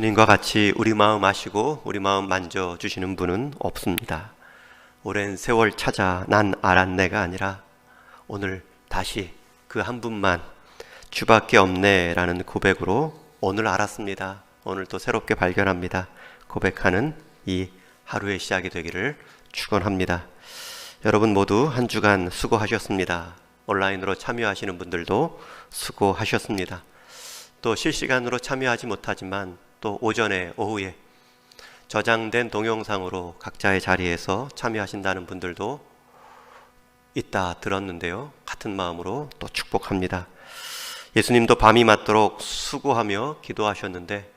주님과 같이 우리 마음 아시고 우리 마음 만져주시는 분은 없습니다. 오랜 세월 찾아 난 알았네가 아니라 오늘 다시 그 한 분만 주밖에 없네 라는 고백으로 오늘 알았습니다. 오늘 또 새롭게 발견합니다. 고백하는 이 하루의 시작이 되기를 축원합니다. 여러분 모두 한 주간 수고하셨습니다. 온라인으로 참여하시는 분들도 수고하셨습니다. 또 실시간으로 참여하지 못하지만 또 오전에 오후에 저장된 동영상으로 각자의 자리에서 참여하신다는 분들도 있다 들었는데요. 같은 마음으로 또 축복합니다. 예수님도 밤이 맞도록 수고하며 기도하셨는데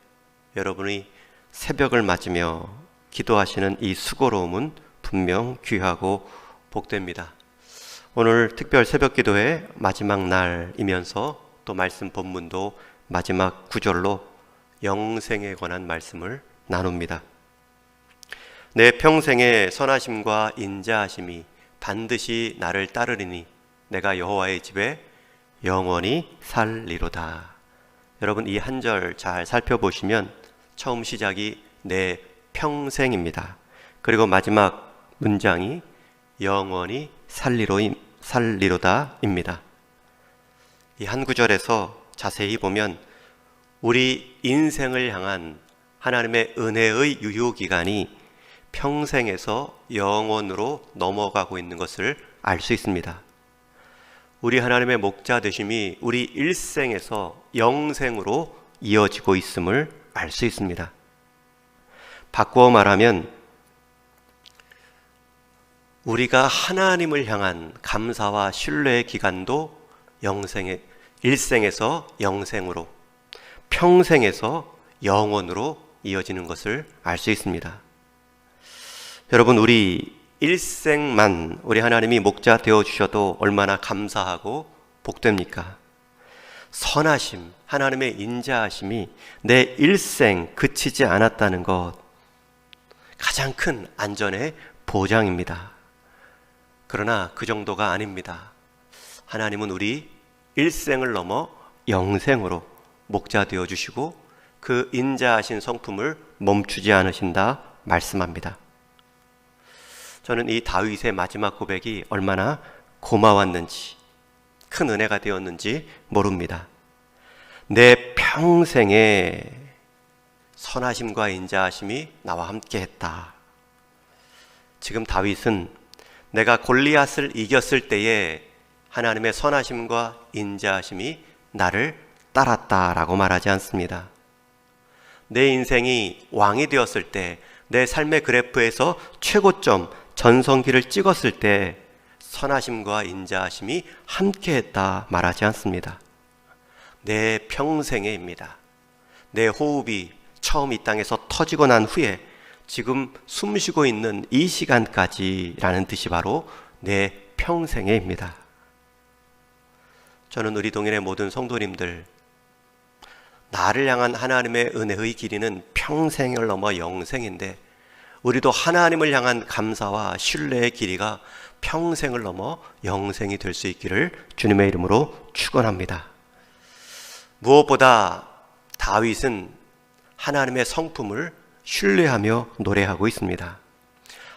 여러분이 새벽을 맞으며 기도하시는 이 수고로움은 분명 귀하고 복됩니다. 오늘 특별 새벽 기도의 마지막 날이면서 또 말씀 본문도 마지막 구절로 영생에 관한 말씀을 나눕니다. 내 평생의 선하심과 인자하심이 반드시 나를 따르리니 내가 여호와의 집에 영원히 살리로다. 여러분 이 한 절 잘 살펴보시면 처음 시작이 내 평생입니다. 그리고 마지막 문장이 영원히 살리로다입니다. 이 한 구절에서 자세히 보면 우리 인생을 향한 하나님의 은혜의 유효기간이 평생에서 영원으로 넘어가고 있는 것을 알 수 있습니다. 우리 하나님의 목자 되심이 우리 일생에서 영생으로 이어지고 있음을 알 수 있습니다. 바꾸어 말하면 우리가 하나님을 향한 감사와 신뢰의 기간도 일생에서 영생으로, 평생에서 영원으로 이어지는 것을 알 수 있습니다. 여러분 우리 일생만 우리 하나님이 목자 되어주셔도 얼마나 감사하고 복됩니까? 선하심, 하나님의 인자하심이 내 일생 그치지 않았다는 것, 가장 큰 안전의 보장입니다. 그러나 그 정도가 아닙니다. 하나님은 우리 일생을 넘어 영생으로 목자 되어주시고 그 인자하신 성품을 멈추지 않으신다 말씀합니다. 저는 이 다윗의 마지막 고백이 얼마나 고마웠는지, 큰 은혜가 되었는지 모릅니다. 내 평생에 선하심과 인자하심이 나와 함께 했다. 지금 다윗은 내가 골리앗을 이겼을 때에 하나님의 선하심과 인자하심이 나를 따랐다라고 말하지 않습니다. 내 인생이 왕이 되었을 때, 내 삶의 그래프에서 최고점 전성기를 찍었을 때 선하심과 인자하심이 함께했다 말하지 않습니다. 내 평생에입니다. 내 호흡이 처음 이 땅에서 터지고 난 후에 지금 숨쉬고 있는 이 시간까지라는 뜻이 바로 내 평생에입니다. 저는 우리 동일의 모든 성도님들, 나를 향한 하나님의 은혜의 길이는 평생을 넘어 영생인데 우리도 하나님을 향한 감사와 신뢰의 길이가 평생을 넘어 영생이 될 수 있기를 주님의 이름으로 축원합니다. 무엇보다 다윗은 하나님의 성품을 신뢰하며 노래하고 있습니다.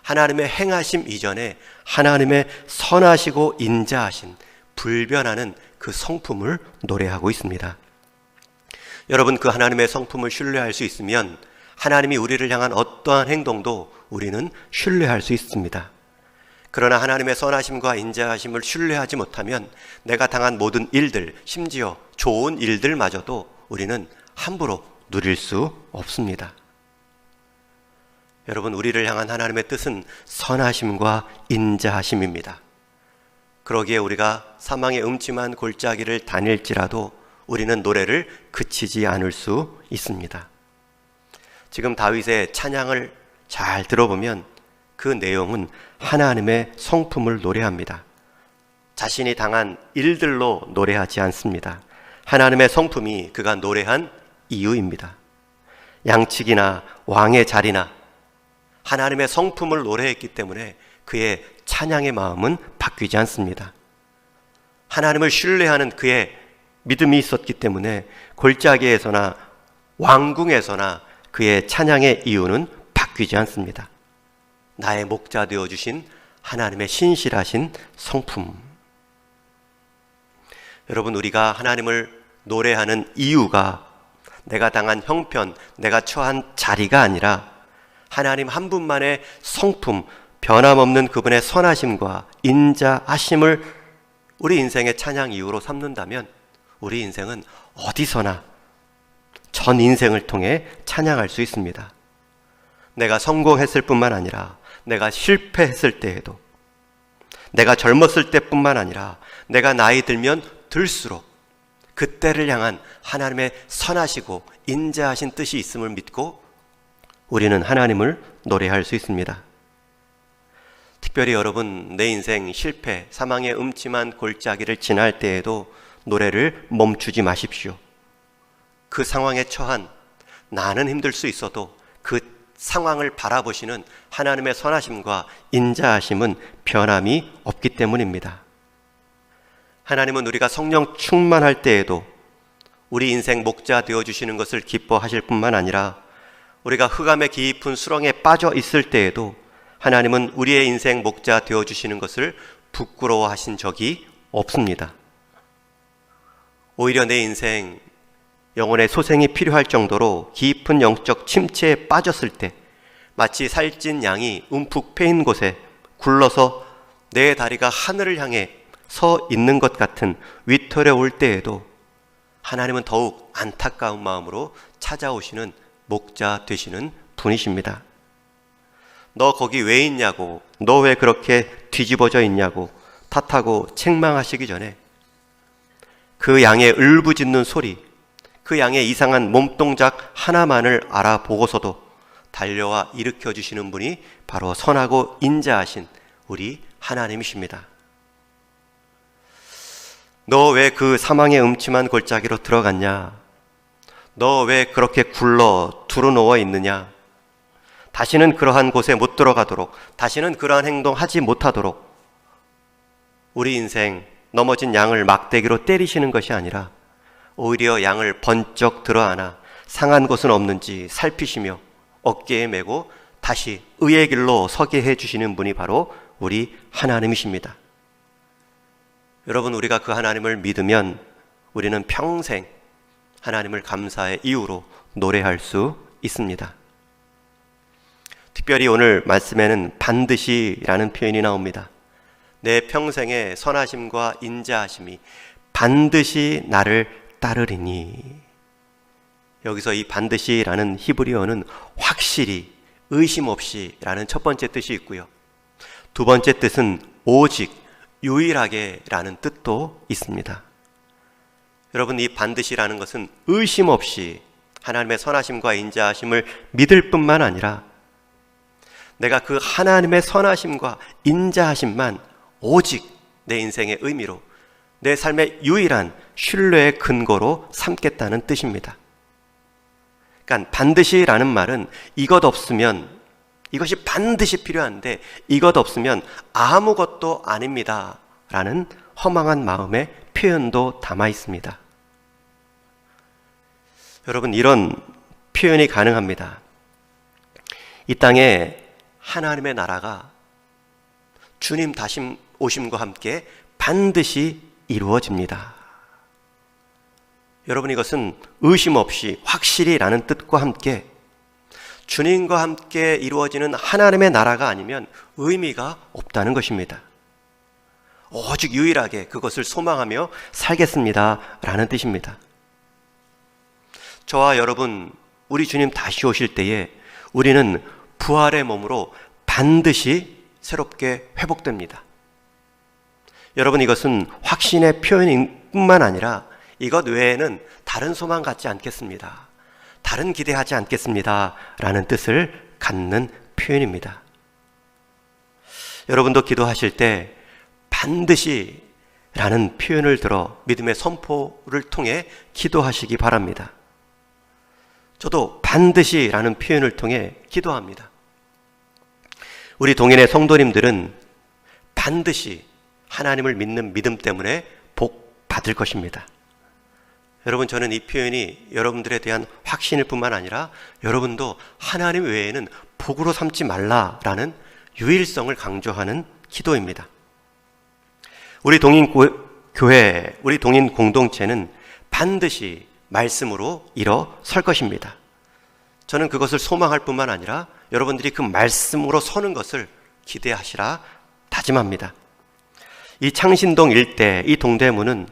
하나님의 행하심 이전에 하나님의 선하시고 인자하신 불변하는 그 성품을 노래하고 있습니다. 여러분 그 하나님의 성품을 신뢰할 수 있으면 하나님이 우리를 향한 어떠한 행동도 우리는 신뢰할 수 있습니다. 그러나 하나님의 선하심과 인자하심을 신뢰하지 못하면 내가 당한 모든 일들, 심지어 좋은 일들마저도 우리는 함부로 누릴 수 없습니다. 여러분 우리를 향한 하나님의 뜻은 선하심과 인자하심입니다. 그러기에 우리가 사망의 음침한 골짜기를 다닐지라도 우리는 노래를 그치지 않을 수 있습니다. 지금 다윗의 찬양을 잘 들어보면 그 내용은 하나님의 성품을 노래합니다. 자신이 당한 일들로 노래하지 않습니다. 하나님의 성품이 그가 노래한 이유입니다. 양측이나 왕의 자리나 하나님의 성품을 노래했기 때문에 그의 찬양의 마음은 바뀌지 않습니다. 하나님을 신뢰하는 그의 믿음이 있었기 때문에 골짜기에서나 왕궁에서나 그의 찬양의 이유는 바뀌지 않습니다. 나의 목자 되어주신 하나님의 신실하신 성품. 여러분, 우리가 하나님을 노래하는 이유가 내가 당한 형편, 내가 처한 자리가 아니라 하나님 한 분만의 성품, 변함없는 그분의 선하심과 인자하심을 우리 인생의 찬양 이유로 삼는다면 우리 인생은 어디서나 전 인생을 통해 찬양할 수 있습니다. 내가 성공했을 뿐만 아니라 내가 실패했을 때에도, 내가 젊었을 때뿐만 아니라 내가 나이 들면 들수록 그때를 향한 하나님의 선하시고 인자하신 뜻이 있음을 믿고 우리는 하나님을 노래할 수 있습니다. 특별히 여러분, 내 인생 실패, 사망의 음침한 골짜기를 지날 때에도 노래를 멈추지 마십시오. 그 상황에 처한 나는 힘들 수 있어도 그 상황을 바라보시는 하나님의 선하심과 인자하심은 변함이 없기 때문입니다. 하나님은 우리가 성령 충만할 때에도 우리 인생 목자 되어주시는 것을 기뻐하실 뿐만 아니라 우리가 흑암의 깊은 수렁에 빠져 있을 때에도 하나님은 우리의 인생 목자 되어주시는 것을 부끄러워하신 적이 없습니다. 오히려 내 인생 영혼의 소생이 필요할 정도로 깊은 영적 침체에 빠졌을 때 마치 살찐 양이 움푹 패인 곳에 굴러서 내 다리가 하늘을 향해 서 있는 것 같은 위태로에 올 때에도 하나님은 더욱 안타까운 마음으로 찾아오시는 목자 되시는 분이십니다. 너 거기 왜 있냐고, 너 왜 그렇게 뒤집어져 있냐고 탓하고 책망하시기 전에 그 양의 울부짖는 소리, 그 양의 이상한 몸동작 하나만을 알아보고서도 달려와 일으켜 주시는 분이 바로 선하고 인자하신 우리 하나님이십니다. 너 왜 그 사망의 음침한 골짜기로 들어갔냐? 너 왜 그렇게 굴러 두루누워 있느냐? 다시는 그러한 곳에 못 들어가도록, 다시는 그러한 행동하지 못하도록 우리 인생 넘어진 양을 막대기로 때리시는 것이 아니라 오히려 양을 번쩍 들어안아 상한 곳은 없는지 살피시며 어깨에 메고 다시 의의 길로 서게 해주시는 분이 바로 우리 하나님이십니다. 여러분, 우리가 그 하나님을 믿으면 우리는 평생 하나님을 감사의 이유로 노래할 수 있습니다. 특별히 오늘 말씀에는 반드시라는 표현이 나옵니다. 내 평생의 선하심과 인자하심이 반드시 나를 따르리니. 여기서 이 반드시라는 히브리어는 확실히, 의심 없이 라는 첫 번째 뜻이 있고요. 두 번째 뜻은 오직, 유일하게 라는 뜻도 있습니다. 여러분, 이 반드시라는 것은 의심 없이 하나님의 선하심과 인자하심을 믿을 뿐만 아니라 내가 그 하나님의 선하심과 인자하심만 오직 내 인생의 의미로, 내 삶의 유일한 신뢰의 근거로 삼겠다는 뜻입니다. 그러니까 반드시라는 말은 이것 없으면, 이것이 반드시 필요한데 이것 없으면 아무것도 아닙니다 라는 허망한 마음의 표현도 담아 있습니다. 여러분, 이런 표현이 가능합니다. 이 땅에 하나님의 나라가 주님 다시 오심과 함께 반드시 이루어집니다. 여러분, 이것은 의심 없이 확실히 라는 뜻과 함께 주님과 함께 이루어지는 하나님의 나라가 아니면 의미가 없다는 것입니다. 오직 유일하게 그것을 소망하며 살겠습니다 라는 뜻입니다. 저와 여러분, 우리 주님 다시 오실 때에 우리는 부활의 몸으로 반드시 새롭게 회복됩니다. 여러분, 이것은 확신의 표현인 뿐만 아니라 이것 외에는 다른 소망 갖지 않겠습니다, 다른 기대하지 않겠습니다 라는 뜻을 갖는 표현입니다. 여러분도 기도하실 때 반드시 라는 표현을 들어 믿음의 선포를 통해 기도하시기 바랍니다. 저도 반드시 라는 표현을 통해 기도합니다. 우리 동인의 성도님들은 반드시 하나님을 믿는 믿음 때문에 복 받을 것입니다. 여러분, 저는 이 표현이 여러분들에 대한 확신일 뿐만 아니라 여러분도 하나님 외에는 복으로 삼지 말라라는 유일성을 강조하는 기도입니다. 우리 동인교회, 우리 동인 공동체는 반드시 말씀으로 일어설 것입니다. 저는 그것을 소망할 뿐만 아니라 여러분들이 그 말씀으로 서는 것을 기대하시라 다짐합니다. 이 창신동 일대, 이 동대문은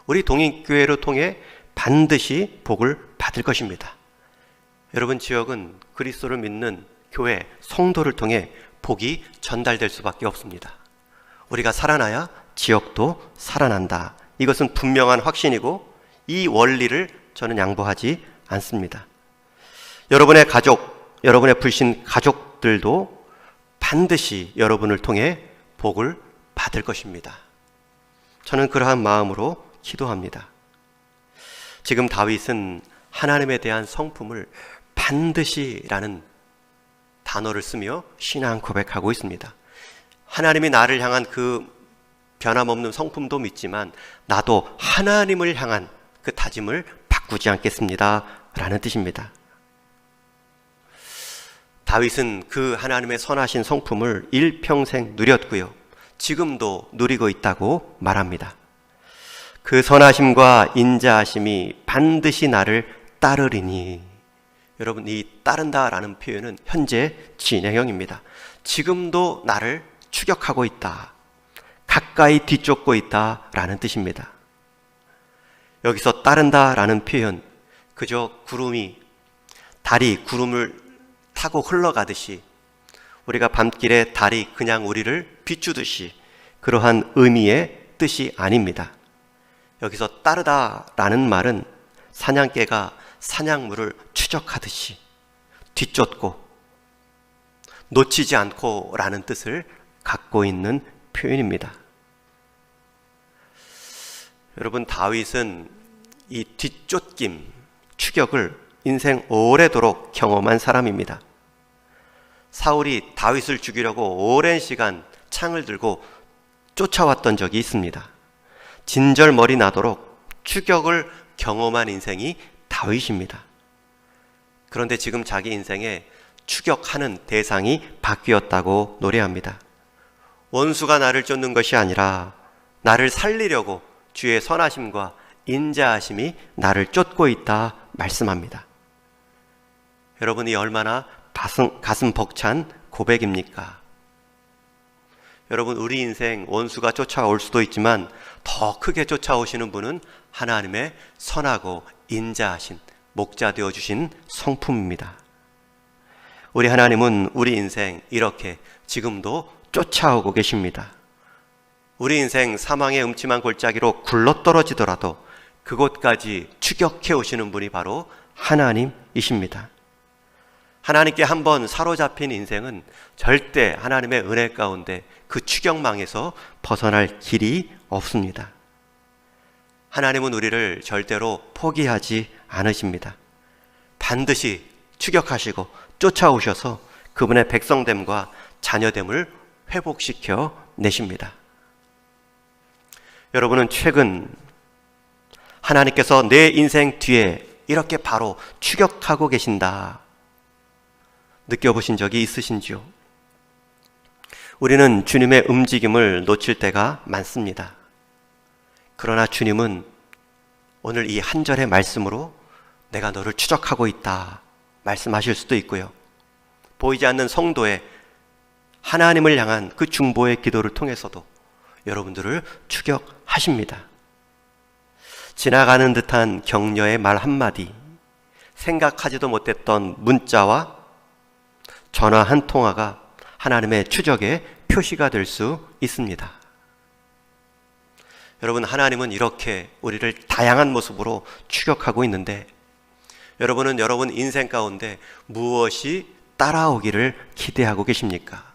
우리 동인교회를 통해 반드시 복을 받을 것입니다. 여러분, 지역은 그리스도를 믿는 교회, 성도를 통해 복이 전달될 수밖에 없습니다. 우리가 살아나야 지역도 살아난다. 이것은 분명한 확신이고 이 원리를 저는 양보하지 않습니다. 여러분의 가족, 여러분의 불신 가족들도 반드시 여러분을 통해 복을 받을 것입니다. 저는 그러한 마음으로 기도합니다. 지금 다윗은 하나님에 대한 성품을 반드시라는 단어를 쓰며 신앙 고백하고 있습니다. 하나님이 나를 향한 그 변함없는 성품도 믿지만 나도 하나님을 향한 그 다짐을 바꾸지 않겠습니다 라는 뜻입니다. 다윗은 그 하나님의 선하신 성품을 일평생 누렸고요, 지금도 누리고 있다고 말합니다. 그 선하심과 인자하심이 반드시 나를 따르리니. 여러분, 이 따른다라는 표현은 현재 진행형입니다. 지금도 나를 추격하고 있다, 가까이 뒤쫓고 있다라는 뜻입니다. 여기서 따른다라는 표현, 그저 달이 구름을 타고 흘러가듯이 우리가 밤길에 달이 그냥 우리를 비추듯이 그러한 의미의 뜻이 아닙니다. 여기서 따르다라는 말은 사냥개가 사냥물을 추적하듯이 뒤쫓고 놓치지 않고 라는 뜻을 갖고 있는 표현입니다. 여러분, 다윗은 이 뒤쫓김, 추격을 인생 오래도록 경험한 사람입니다. 사울이 다윗을 죽이려고 오랜 시간 창을 들고 쫓아왔던 적이 있습니다. 진절머리 나도록 추격을 경험한 인생이 다윗입니다. 그런데 지금 자기 인생에 추격하는 대상이 바뀌었다고 노래합니다. 원수가 나를 쫓는 것이 아니라 나를 살리려고 주의 선하심과 인자하심이 나를 쫓고 있다 말씀합니다. 여러분이 얼마나 가슴 벅찬 고백입니까? 여러분, 우리 인생 원수가 쫓아올 수도 있지만 더 크게 쫓아오시는 분은 하나님의 선하고 인자하신 목자 되어주신 성품입니다. 우리 하나님은 우리 인생 이렇게 지금도 쫓아오고 계십니다. 우리 인생 사망의 음침한 골짜기로 굴러떨어지더라도 그곳까지 추격해 오시는 분이 바로 하나님이십니다. 하나님께 한번 사로잡힌 인생은 절대 하나님의 은혜 가운데 그 추격망에서 벗어날 길이 없습니다. 하나님은 우리를 절대로 포기하지 않으십니다. 반드시 추격하시고 쫓아오셔서 그분의 백성됨과 자녀됨을 회복시켜 내십니다. 여러분은 최근 하나님께서 내 인생 뒤에 이렇게 바로 추격하고 계신다 느껴보신 적이 있으신지요? 우리는 주님의 움직임을 놓칠 때가 많습니다. 그러나 주님은 오늘 이 한 절의 말씀으로 내가 너를 추적하고 있다 말씀하실 수도 있고요, 보이지 않는 성도의 하나님을 향한 그 중보의 기도를 통해서도 여러분들을 추격하십니다. 지나가는 듯한 격려의 말 한마디, 생각하지도 못했던 문자와 전화 한 통화가 하나님의 추적의 표시가 될 수 있습니다. 여러분, 하나님은 이렇게 우리를 다양한 모습으로 추격하고 있는데 여러분은 여러분 인생 가운데 무엇이 따라오기를 기대하고 계십니까?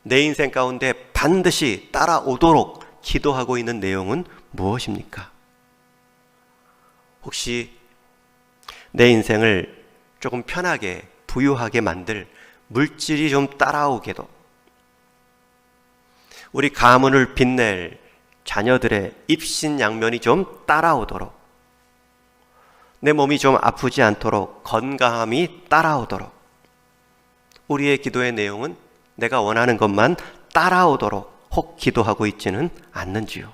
내 인생 가운데 반드시 따라오도록 기도하고 있는 내용은 무엇입니까? 혹시 내 인생을 조금 편하게 부유하게 만들 물질이 좀 따라오게도, 우리 가문을 빛낼 자녀들의 입신양면이 좀 따라오도록 내 몸이 좀 아프지 않도록 건강함이 따라오도록 우리의 기도의 내용은 내가 원하는 것만 따라오도록 혹 기도하고 있지는 않는지요.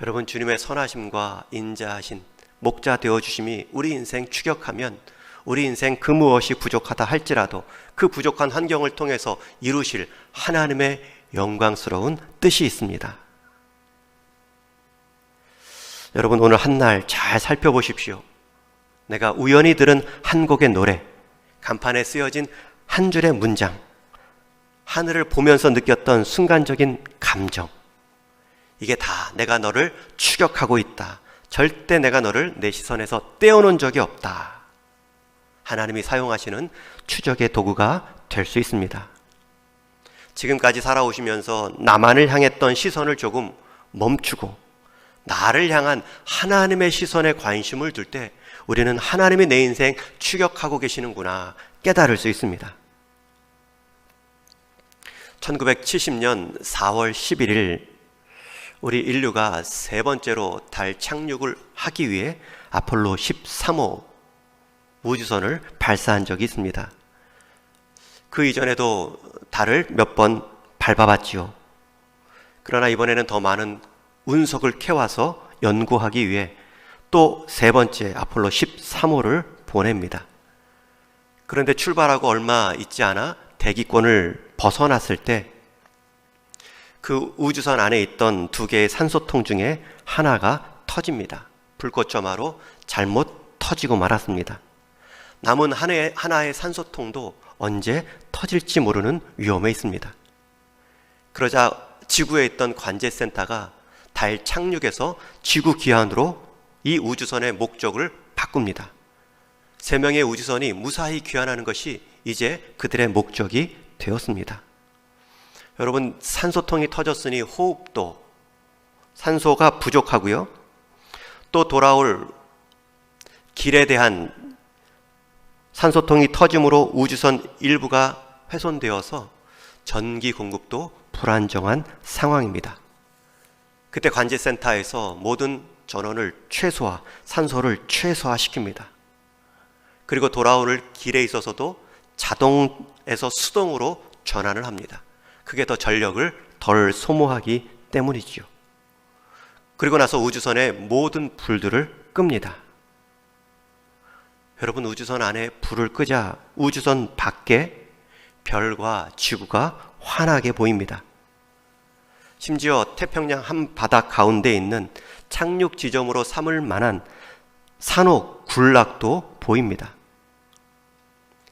여러분, 주님의 선하심과 인자하신 목자 되어주심이 우리 인생 추격하면 우리 인생 그 무엇이 부족하다 할지라도 그 부족한 환경을 통해서 이루실 하나님의 영광스러운 뜻이 있습니다. 여러분, 오늘 한 날 잘 살펴보십시오. 내가 우연히 들은 한 곡의 노래, 간판에 쓰여진 한 줄의 문장, 하늘을 보면서 느꼈던 순간적인 감정, 이게 다 내가 너를 추격하고 있다. 절대 내가 너를 내 시선에서 떼어놓은 적이 없다. 하나님이 사용하시는 추적의 도구가 될 수 있습니다. 지금까지 살아오시면서 나만을 향했던 시선을 조금 멈추고 나를 향한 하나님의 시선에 관심을 둘 때 우리는 하나님이 내 인생 추격하고 계시는구나 깨달을 수 있습니다. 1970년 4월 11일 우리 인류가 세 번째로 달 착륙을 하기 위해 아폴로 13호 우주선을 발사한 적이 있습니다. 그 이전에도 달을 몇 번 밟아봤지요. 그러나 이번에는 더 많은 운석을 캐와서 연구하기 위해 또 세 번째 아폴로 13호를 보냅니다. 그런데 출발하고 얼마 있지 않아 대기권을 벗어났을 때 그 우주선 안에 있던 두 개의 산소통 중에 하나가 터집니다. 불꽃점화로 잘못 터지고 말았습니다. 남은 하나의 산소통도 언제 터질지 모르는 위험에 있습니다. 그러자 지구에 있던 관제센터가 달 착륙에서 지구 귀환으로 이 우주선의 목적을 바꿉니다. 3명의 우주선이 무사히 귀환하는 것이 이제 그들의 목적이 되었습니다. 여러분, 산소통이 터졌으니 호흡도 산소가 부족하고요. 또 돌아올 길에 대한 산소통이 터짐으로 우주선 일부가 훼손되어서 전기 공급도 불안정한 상황입니다. 그때 관제센터에서 모든 전원을 최소화, 산소를 최소화시킵니다. 그리고 돌아올 길에 있어서도 자동에서 수동으로 전환을 합니다. 그게 더 전력을 덜 소모하기 때문이지요. 그리고 나서 우주선의 모든 불들을 끕니다. 여러분, 우주선 안에 불을 끄자 우주선 밖에 별과 지구가 환하게 보입니다. 심지어 태평양 한바닥 가운데 있는 착륙 지점으로 삼을 만한 산호 군락도 보입니다.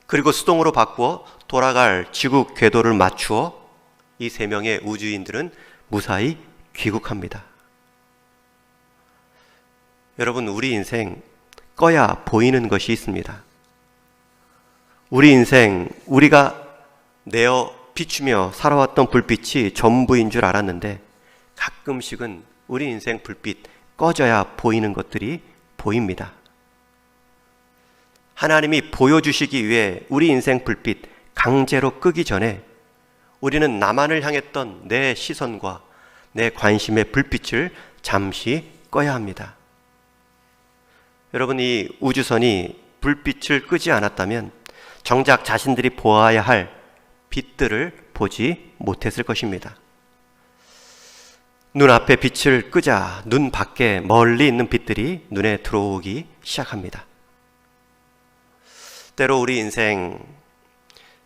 그리고 수동으로 바꾸어 돌아갈 지구 궤도를 맞추어 이 3명의 우주인들은 무사히 귀국합니다. 여러분, 우리 인생 꺼야 보이는 것이 있습니다. 우리 인생, 우리가 내어 비추며 살아왔던 불빛이 전부인 줄 알았는데 가끔씩은 우리 인생 불빛 꺼져야 보이는 것들이 보입니다. 하나님이 보여주시기 위해 우리 인생 불빛 강제로 끄기 전에 우리는 나만을 향했던 내 시선과 내 관심의 불빛을 잠시 꺼야 합니다. 여러분, 이 우주선이 불빛을 끄지 않았다면 정작 자신들이 보아야 할 빛들을 보지 못했을 것입니다. 눈앞에 빛을 끄자 눈 밖에 멀리 있는 빛들이 눈에 들어오기 시작합니다. 때로 우리 인생,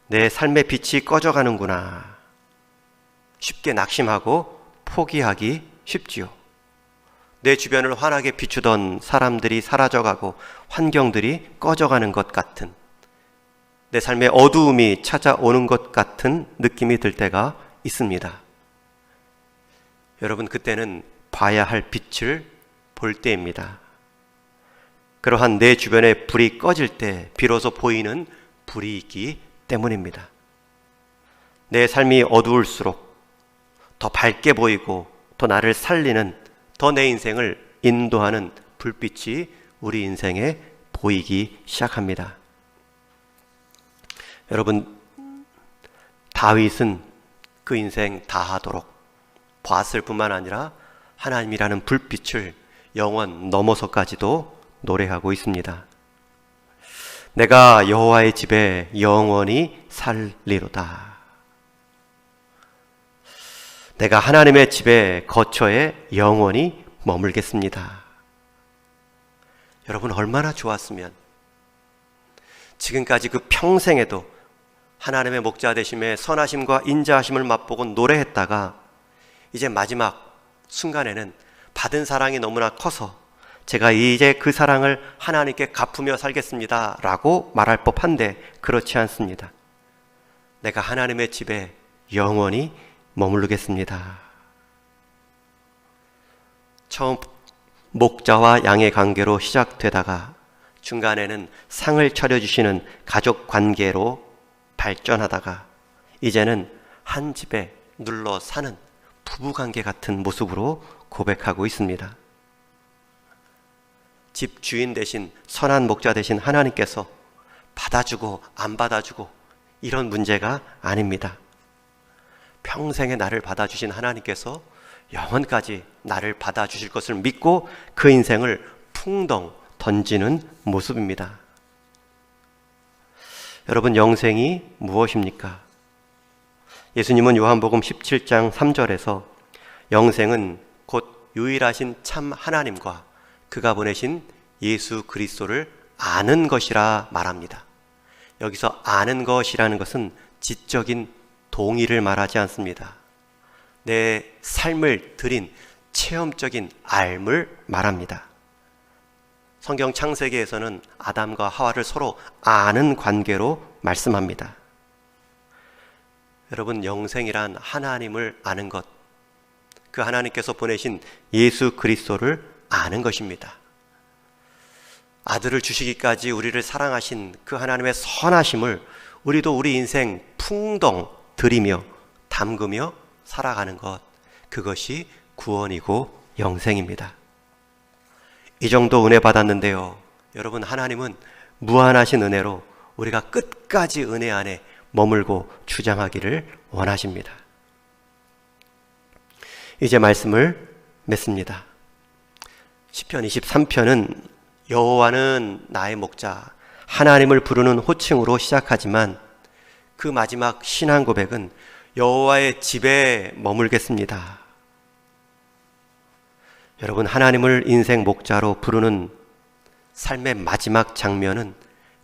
내 삶의 빛이 꺼져가는구나 쉽게 낙심하고 포기하기 쉽지요. 내 주변을 환하게 비추던 사람들이 사라져가고 환경들이 꺼져가는 것 같은, 내 삶에 어두움이 찾아오는 것 같은 느낌이 들 때가 있습니다. 여러분, 그때는 봐야 할 빛을 볼 때입니다. 그러한 내 주변에 불이 꺼질 때 비로소 보이는 불이 있기 때문입니다. 내 삶이 어두울수록 더 밝게 보이고 더 나를 살리는, 더 내 인생을 인도하는 불빛이 우리 인생에 보이기 시작합니다. 여러분, 다윗은 그 인생 다하도록 보았을 뿐만 아니라 하나님이라는 불빛을 영원 넘어서까지도 노래하고 있습니다. 내가 여호와의 집에 영원히 살리로다. 내가 하나님의 집에 거처에 영원히 머물겠습니다. 여러분, 얼마나 좋았으면 지금까지 그 평생에도 하나님의 목자 되심의 선하심과 인자하심을 맛보고 노래했다가 이제 마지막 순간에는 받은 사랑이 너무나 커서 제가 이제 그 사랑을 하나님께 갚으며 살겠습니다 라고 말할 법한데 그렇지 않습니다. 내가 하나님의 집에 영원히 머무르겠습니다. 처음 목자와 양의 관계로 시작되다가 중간에는 상을 차려주시는 가족 관계로 발전하다가 이제는 한 집에 눌러 사는 부부관계 같은 모습으로 고백하고 있습니다. 집 주인 대신 선한 목자 대신 하나님께서 받아주고 안 받아주고 이런 문제가 아닙니다. 평생에 나를 받아주신 하나님께서 영원까지 나를 받아주실 것을 믿고 그 인생을 풍덩 던지는 모습입니다. 여러분, 영생이 무엇입니까? 예수님은 요한복음 17장 3절에서 영생은 곧 유일하신 참 하나님과 그가 보내신 예수 그리스도를 아는 것이라 말합니다. 여기서 아는 것이라는 것은 지적인 동의를 말하지 않습니다. 내 삶을 들인 체험적인 알을 말합니다. 성경 창세기에서는 아담과 하와를 서로 아는 관계로 말씀합니다. 여러분, 영생이란 하나님을 아는 것, 그 하나님께서 보내신 예수 그리스도를 아는 것입니다. 아들을 주시기까지 우리를 사랑하신 그 하나님의 선하심을 우리도 우리 인생 풍덩 들이며 담그며 살아가는 것, 그것이 구원이고 영생입니다. 이 정도 은혜 받았는데요, 여러분, 하나님은 무한하신 은혜로 우리가 끝까지 은혜 안에 머물고 주장하기를 원하십니다. 이제 말씀을 맺습니다. 시편 23편은 여호와는 나의 목자, 하나님을 부르는 호칭으로 시작하지만 그 마지막 신앙 고백은 여호와의 집에 머물겠습니다. 여러분, 하나님을 인생 목자로 부르는 삶의 마지막 장면은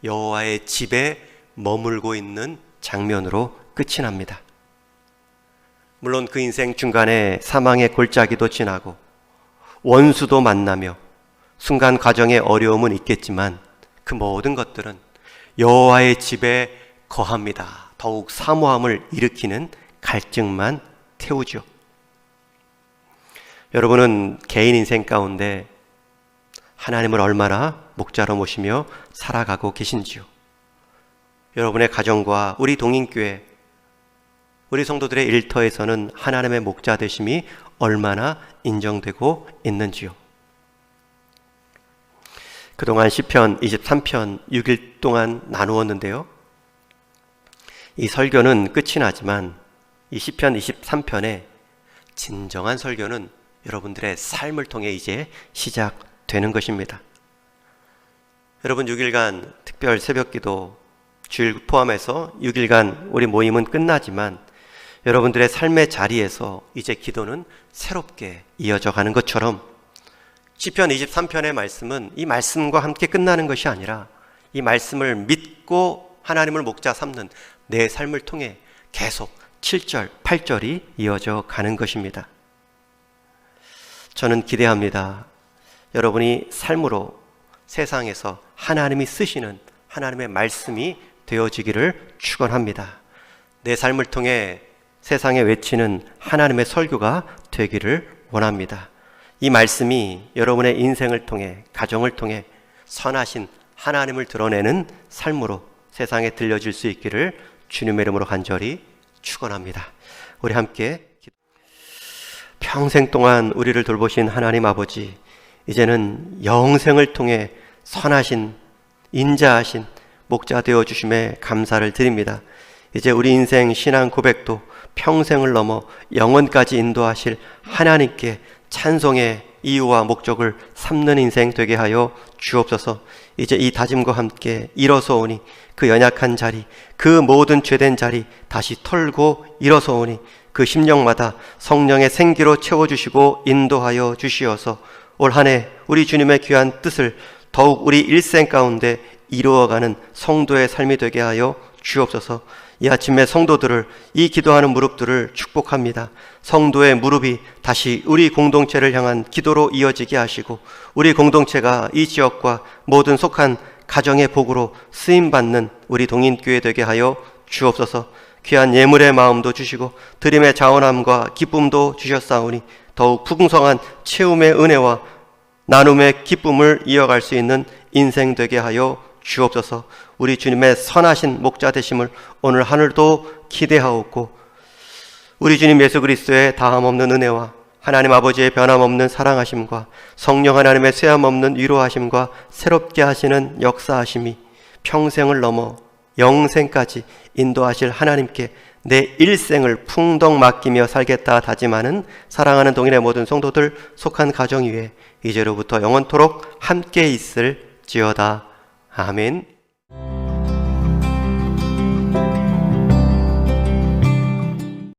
여호와의 집에 머물고 있는 장면으로 끝이 납니다. 물론 그 인생 중간에 사망의 골짜기도 지나고 원수도 만나며 순간 과정에 어려움은 있겠지만 그 모든 것들은 여호와의 집에 거합니다. 더욱 사모함을 일으키는 갈증만 태우죠. 여러분은 개인 인생 가운데 하나님을 얼마나 목자로 모시며 살아가고 계신지요? 여러분의 가정과 우리 동인교회, 우리 성도들의 일터에서는 하나님의 목자 되심이 얼마나 인정되고 있는지요? 그동안 시편 23편 6일 동안 나누었는데요, 이 설교는 끝이 나지만 이 시편 23편의 진정한 설교는 여러분들의 삶을 통해 이제 시작되는 것입니다. 여러분, 6일간 특별 새벽기도 주일 포함해서 6일간 우리 모임은 끝나지만 여러분들의 삶의 자리에서 이제 기도는 새롭게 이어져 가는 것처럼 시편 23편의 말씀은 이 말씀과 함께 끝나는 것이 아니라 이 말씀을 믿고 하나님을 목자 삼는 내 삶을 통해 계속 7절, 8절이 이어져 가는 것입니다. 저는 기대합니다. 여러분이 삶으로 세상에서 하나님이 쓰시는 하나님의 말씀이 되어지기를 축원합니다. 내 삶을 통해 세상에 외치는 하나님의 설교가 되기를 원합니다. 이 말씀이 여러분의 인생을 통해, 가정을 통해 선하신 하나님을 드러내는 삶으로 세상에 들려질 수 있기를 주님의 이름으로 간절히 축원합니다. 우리 함께 평생 동안 우리를 돌보신 하나님 아버지, 이제는 영생을 통해 선하신, 인자하신 목자 되어주심에 감사를 드립니다. 이제 우리 인생 신앙 고백도 평생을 넘어 영원까지 인도하실 하나님께 찬송의 이유와 목적을 삼는 인생 되게 하여 주옵소서. 이제 이 다짐과 함께 일어서오니 그 연약한 자리, 그 모든 죄된 자리 다시 털고 일어서오니 그 심령마다 성령의 생기로 채워주시고 인도하여 주시어서 올 한 해 우리 주님의 귀한 뜻을 더욱 우리 일생 가운데 이루어가는 성도의 삶이 되게 하여 주옵소서. 이 아침에 성도들을, 이 기도하는 무릎들을 축복합니다. 성도의 무릎이 다시 우리 공동체를 향한 기도로 이어지게 하시고 우리 공동체가 이 지역과 모든 속한 가정의 복으로 쓰임받는 우리 동인교회 되게 하여 주옵소서. 귀한 예물의 마음도 주시고 드림의 자원함과 기쁨도 주셨사오니 더욱 풍성한 채움의 은혜와 나눔의 기쁨을 이어갈 수 있는 인생 되게 하여 주옵소서. 우리 주님의 선하신 목자 되심을 오늘 하늘도 기대하옵고 우리 주님 예수 그리스도의 다함없는 은혜와 하나님 아버지의 변함없는 사랑하심과 성령 하나님의 쇠함없는 위로하심과 새롭게 하시는 역사하심이 평생을 넘어 영생까지 인도하실 하나님께 내 일생을 풍덩 맡기며 살겠다 다짐하는 사랑하는 동일의 모든 성도들 속한 가정 위에 이제로부터 영원토록 함께 있을지어다. 아멘.